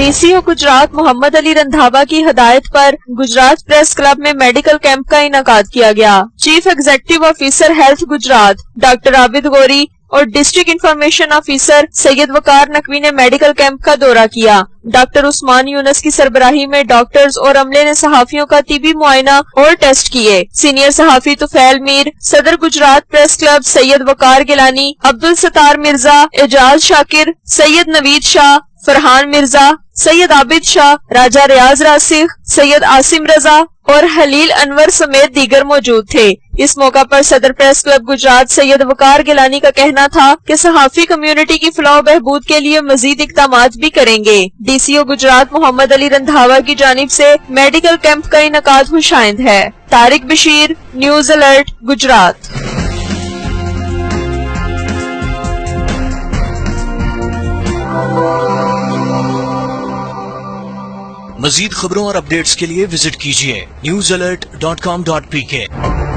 DCO Gujarat Mohammad Ali Randhawa की हदायत पर गुजरात प्रेस क्लब में मेडिकल कैंप का इनेकाद किया गया। Chief executive officer health Gujarat doctor Abid Gauri और डिस्ट्रिक्ट इंफॉर्मेशन ऑफिसर सैयद वकार नकवी ने मेडिकल कैंप का दौरा किया। डॉक्टर उस्मान यूनस की सरबराही में डॉक्टर्स और अमले ने सहाफियों का तिबी मुआयना और टेस्ट किए। सीनियर सहाफी तुफैल मीर, सदर गुजरात प्रेस क्लब सैयद वकार गिलानी, अब्दुल सत्तार मिर्जा, एजाज शाकिर, सैयद नवीद शाह, फरहान मिर्जा, सैयद आबिद शाह, राजा रियाज रासिख, सैयद आसिम रजा और हलील अनवर समेत दीगर मौजूद थे। इस मौका पर सदर प्रेस क्लब गुजरात सैयद वकार गिलानी का कहना था कि सहाफी कम्युनिटी की फलाह बहबूद के लिए मजीद इक़दामात भी करेंगे। DCO गुजरात मोहम्मद अली रंधावा की जानिब से मेडिकल कैंप का इनेकाद खुशाइंद है। Tariq Bashir, news alert, Gujrat. मजीद खबरों और अपडेट्स के लिए विजिट कीजिए newsalert.com.pk।